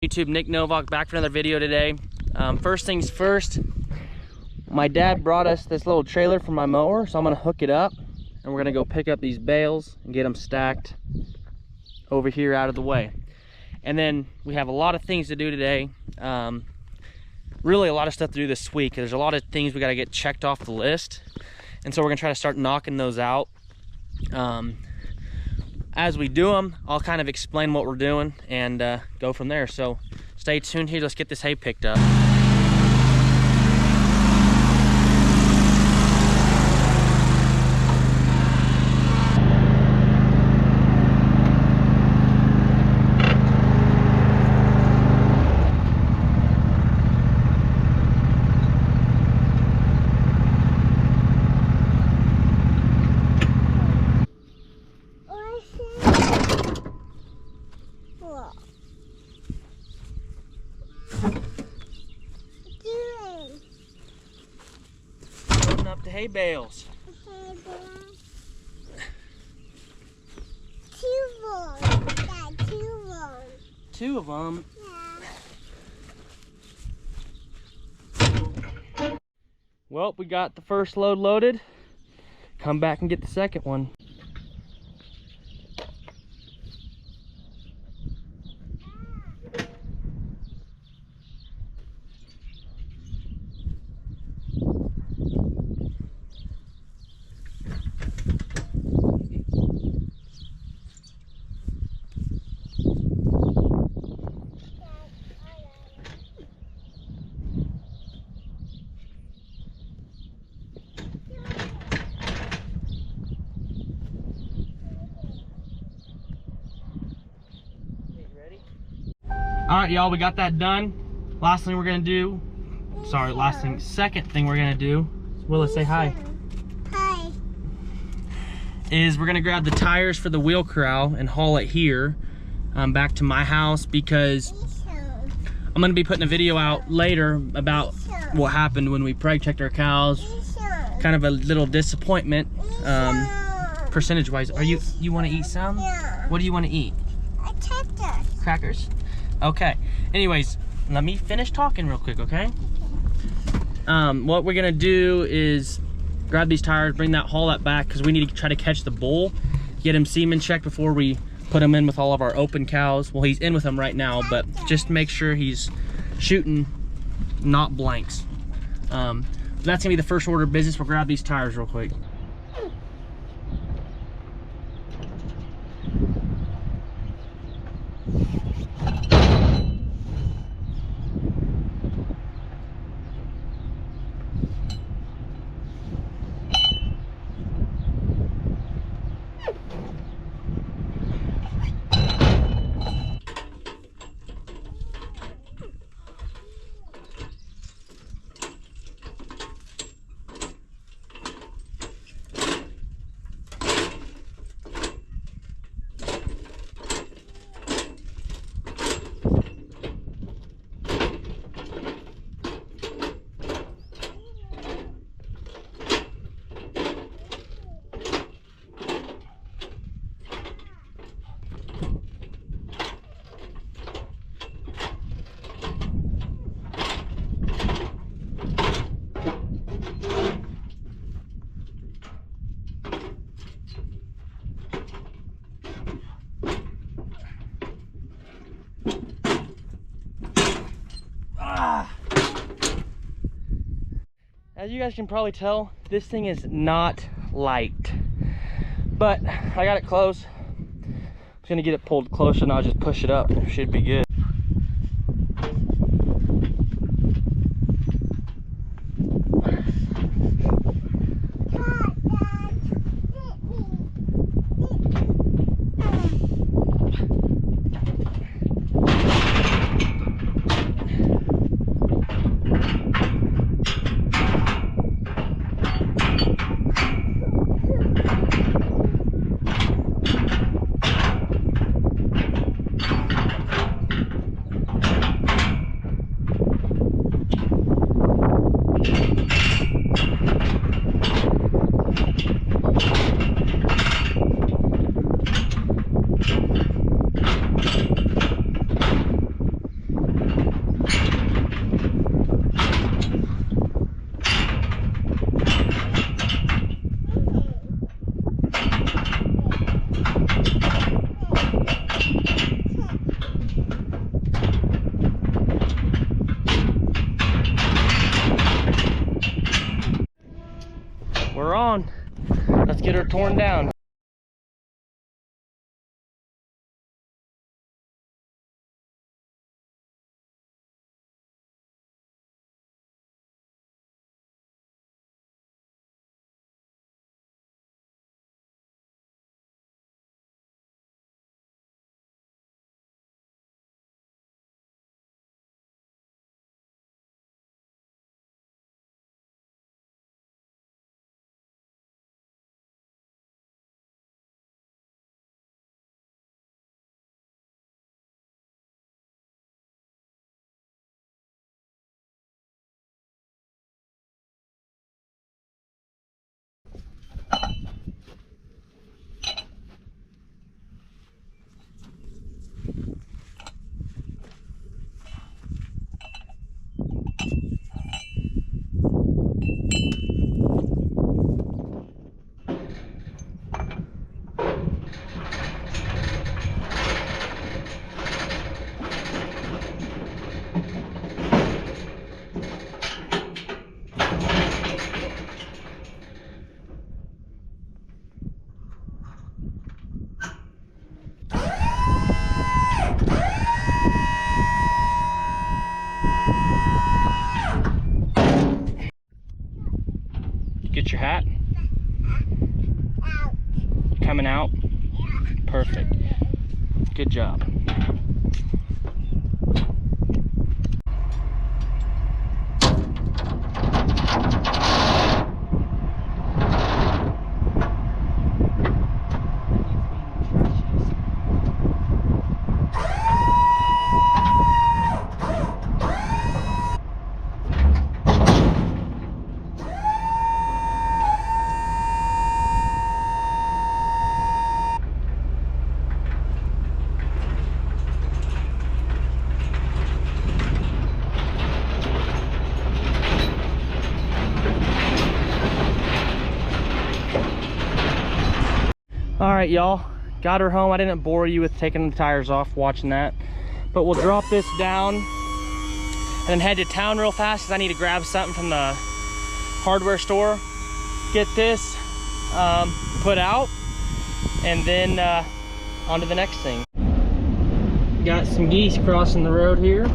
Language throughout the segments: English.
YouTube, Nick Novak, back for another video today. First things first, my dad brought us this little trailer for my mower, so I'm gonna hook it up and we're gonna go pick up these bales and get them stacked over here out of the way. And then we have a lot of things to do today. Really a lot of stuff to do this week. There's a lot of things we gotta get checked off the list, and so we're gonna try to start knocking those out. As we do them, I'll kind of explain what we're doing and go from there. So stay tuned here. Let's get this hay picked up. Up to hay bales. Two of them. Yeah. Well, we got the first load loaded. Come back and get the second one. All right, y'all, we got that done. Last thing we're gonna do, second thing we're gonna do, Willis, say hi. Hi. Is we're gonna grab the tires for the wheel corral and haul it here back to my house, because I'm gonna be putting a video out later about what happened when we preg checked our cows. Kind of a little disappointment, percentage wise. You wanna eat some? Yeah. What do you wanna eat? Crackers? Okay, anyways, let me finish talking real quick, okay? What we're gonna do is grab these tires, haul that back, because we need to try to catch the bull, get him semen checked before we put him in with all of our open cows. Well, he's in with them right now, but just make sure he's shooting, not blanks. That's gonna be the first order of business. We'll grab these tires real quick. As you guys can probably tell, this thing is not light, but I got it close. I'm just gonna get it pulled closer and I'll just push it up. It should be good. We're on. Let's get her torn down. Get your hat. Coming out. Perfect. Good job. All right, y'all, got her home. I didn't bore you with taking the tires off watching that, but we'll drop this down and then head to town real fast because I need to grab something from the hardware store, get this put out, and then on to the next thing. Got some geese crossing the road here.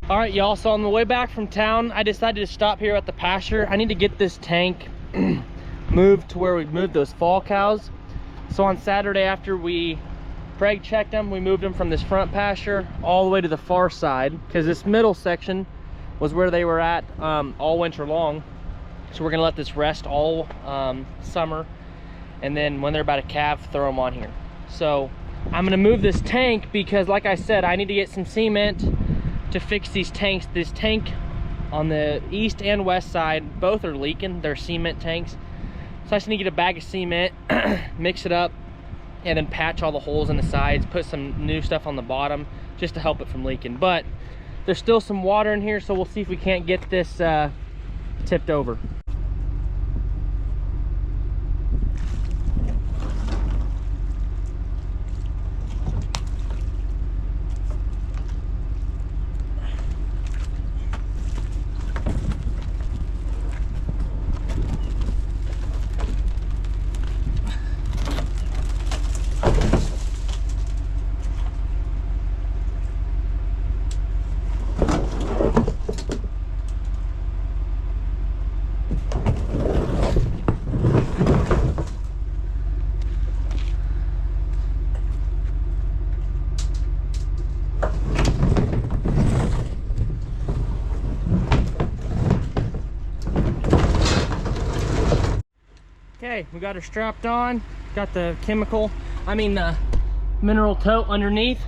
All right, y'all, so on the way back from town, I decided to stop here at the pasture. I need to get this tank moved to where we moved those fall cows. So on Saturday, after we preg checked them, we moved them from this front pasture all the way to the far side, because this middle section was where they were at all winter long. So we're gonna let this rest all summer, and then when they're about to calve, throw them on here. So I'm gonna move this tank because, like I said, I need to get some cement to fix these tanks. This tank on the east and west side, both are leaking. They're cement tanks. So I just need to get a bag of cement, mix it up, and then patch all the holes in the sides, put some new stuff on the bottom just to help it from leaking. But there's still some water in here, so we'll see if we can't get this tipped over. Okay, we got her strapped on, got the mineral tote underneath.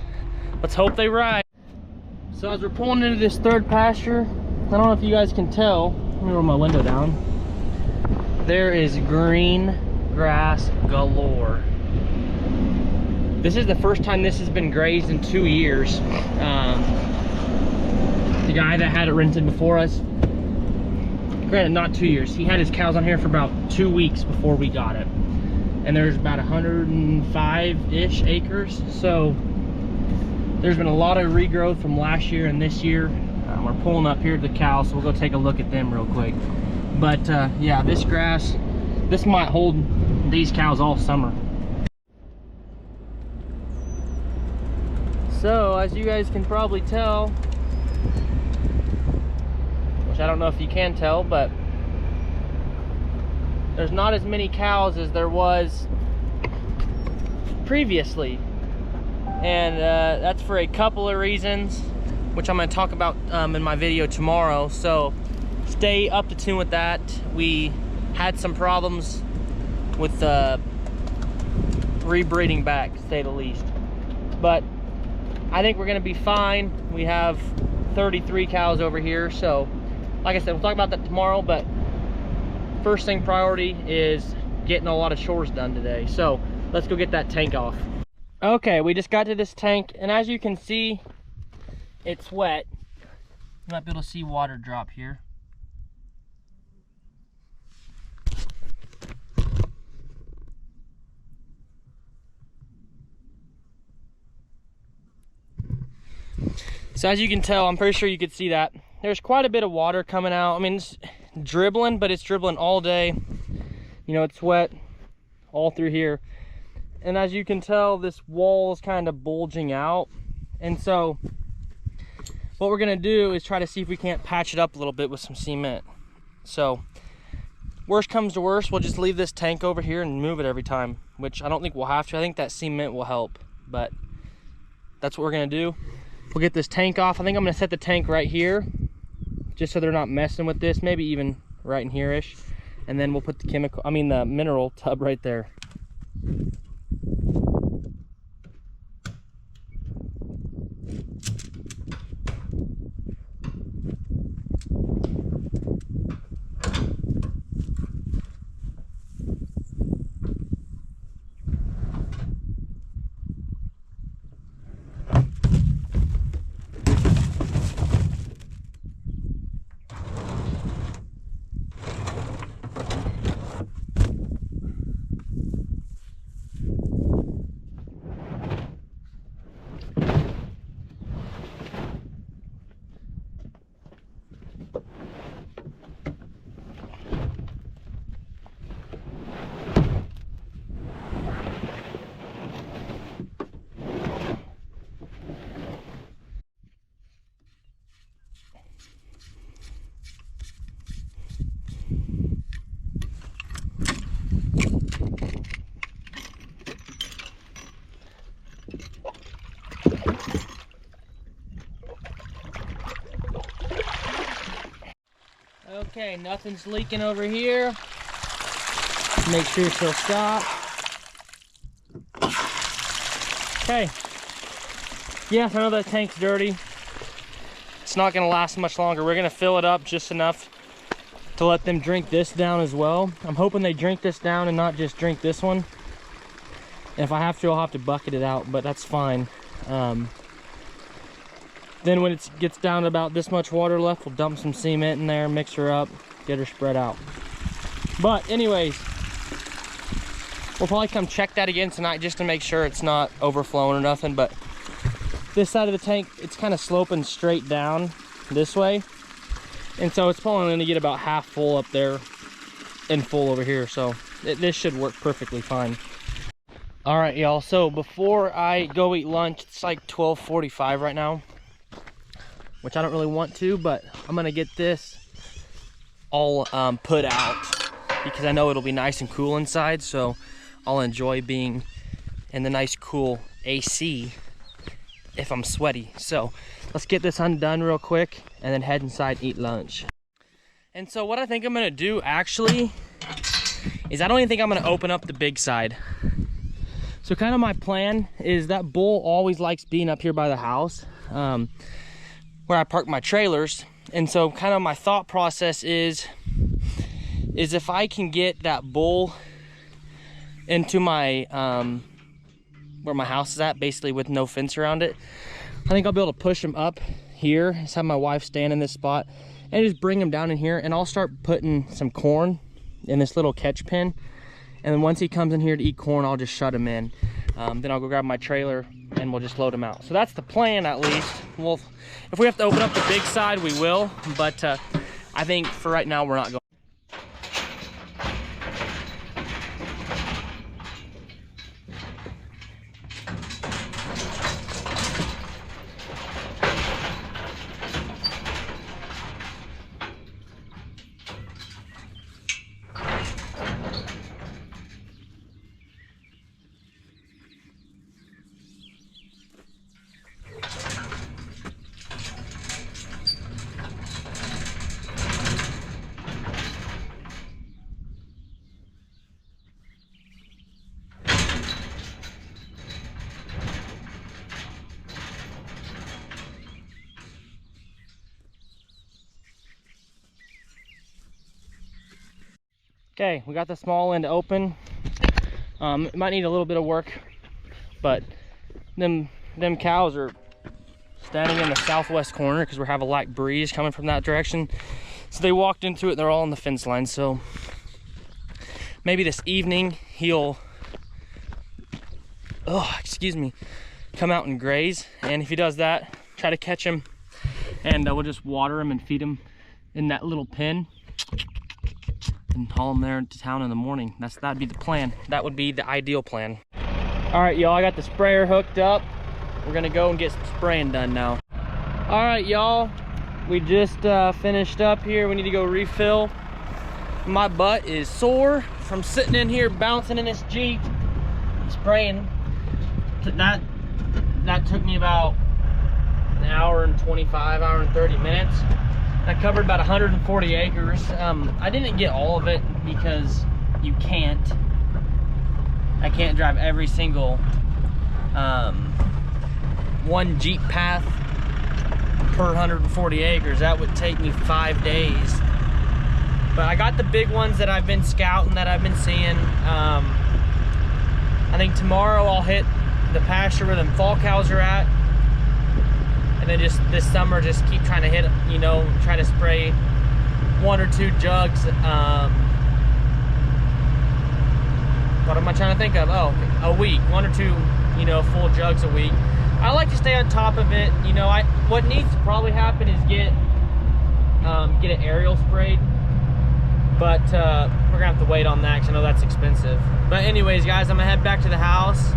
Let's hope they ride. So as we're pulling into this third pasture, I don't know if you guys can tell, let me roll my window down. There is green grass galore. This is the first time this has been grazed in 2 years. The guy that had it rented before us, granted not 2 years, he had his cows on here for about 2 weeks before we got it, and there's about 105-ish acres. So There's been a lot of regrowth from last year and this year. We're pulling up here to the cows, so we'll go take a look at them real quick. But yeah, this grass, this might hold these cows all summer. So as you guys can probably tell, which I don't know if you can tell, but there's not as many cows as there was previously. And that's for a couple of reasons, which I'm going to talk about in my video tomorrow. So stay up to tune with that. We had some problems with rebreeding back, to say the least. But I think we're going to be fine. We have 33 cows over here. So like I said, we'll talk about that tomorrow. But first thing priority is getting a lot of chores done today. So let's go get that tank off. Okay, we just got to this tank, and as you can see, it's wet. You might be able to see water drop here. So as you can tell, I'm pretty sure you could see that. There's quite a bit of water coming out. I mean, it's dribbling, but it's dribbling all day. You know, it's wet all through here. And as you can tell, this wall is kind of bulging out. And so what we're gonna do is try to see if we can't patch it up a little bit with some cement. So worst comes to worst, we'll just leave this tank over here and move it every time, which I don't think we'll have to. I think that cement will help, but that's what we're gonna do. We'll get this tank off. I think I'm gonna set the tank right here, just so they're not messing with this, maybe even right in here-ish. And then we'll put the mineral tub right there. Okay, nothing's leaking over here. Make sure she'll stop. Okay. Yeah, I know that tank's dirty. It's not gonna last much longer. We're gonna fill it up just enough to let them drink this down as well. I'm hoping they drink this down and not just drink this one. And if I have to, I'll have to bucket it out, but that's fine. Then when it gets down to about this much water left, we'll dump some cement in there, mix her up, get her spread out. But anyways, we'll probably come check that again tonight just to make sure it's not overflowing or nothing. But this side of the tank, it's kind of sloping straight down this way. And so it's probably going to get about half full up there and full over here. So this should work perfectly fine. All right, y'all. So before I go eat lunch, it's like 12:45 right now, which I don't really want to, but I'm gonna get this all put out because I know it'll be nice and cool inside, so I'll enjoy being in the nice cool AC if I'm sweaty. So let's get this undone real quick and then head inside and eat lunch. And so what I think I'm gonna do actually is I don't even think I'm gonna open up the big side. So kind of my plan is that bull always likes being up here by the house, where I park my trailers. And so kind of my thought process is if I can get that bull into my where my house is at, basically with no fence around it, I think I'll be able to push him up here, just have my wife stand in this spot and just bring him down in here, and I'll start putting some corn in this little catch pen. And then once he comes in here to eat corn, I'll just shut him in. Then I'll go grab my trailer and we'll just load them out. So that's the plan, at least. Well, if we have to open up the big side, we will. But I think for right now, we're not going. Okay, we got the small end open. It might need a little bit of work, but them cows are standing in the southwest corner because we have a light breeze coming from that direction. So they walked into it, they're all on the fence line. So maybe this evening he'll, come out and graze. And if he does that, try to catch him, and we'll just water him and feed him in that little pen and haul them there to town in the morning. That'd be the plan. That would be the ideal plan. All right, y'all, I got the sprayer hooked up. We're gonna go and get some spraying done now. All right, y'all, we just finished up here. We need to go refill. My butt is sore from sitting in here bouncing in this Jeep spraying. That took me about an hour and 25, hour and 30 minutes. I covered about 140 acres. I didn't get all of it because you can't. I can't drive every single one Jeep path per 140 acres. That would take me 5 days. But I got the big ones that I've been scouting, that I've been seeing. I think tomorrow I'll hit the pasture where them fall cows are at. And then just this summer, just keep trying to hit, try to spray 1 or 2 jugs. What am I trying to think of? Oh, a week, 1 or 2, full jugs a week. I like to stay on top of it. What needs to probably happen is get an aerial sprayed, but we're gonna have to wait on that because I know that's expensive. But anyways, guys, I'm gonna head back to the house.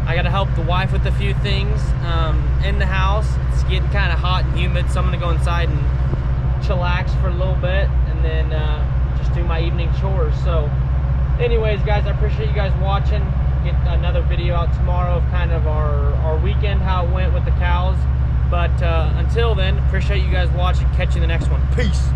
I gotta help the wife with a few things in the house. It's getting kind of hot and humid, so I'm gonna go inside and chillax for a little bit, and then just do my evening chores. So anyways, guys, I appreciate you guys watching. Get another video out tomorrow of kind of our weekend, how it went with the cows. But until then, appreciate you guys watching. Catch you in the next one. Peace.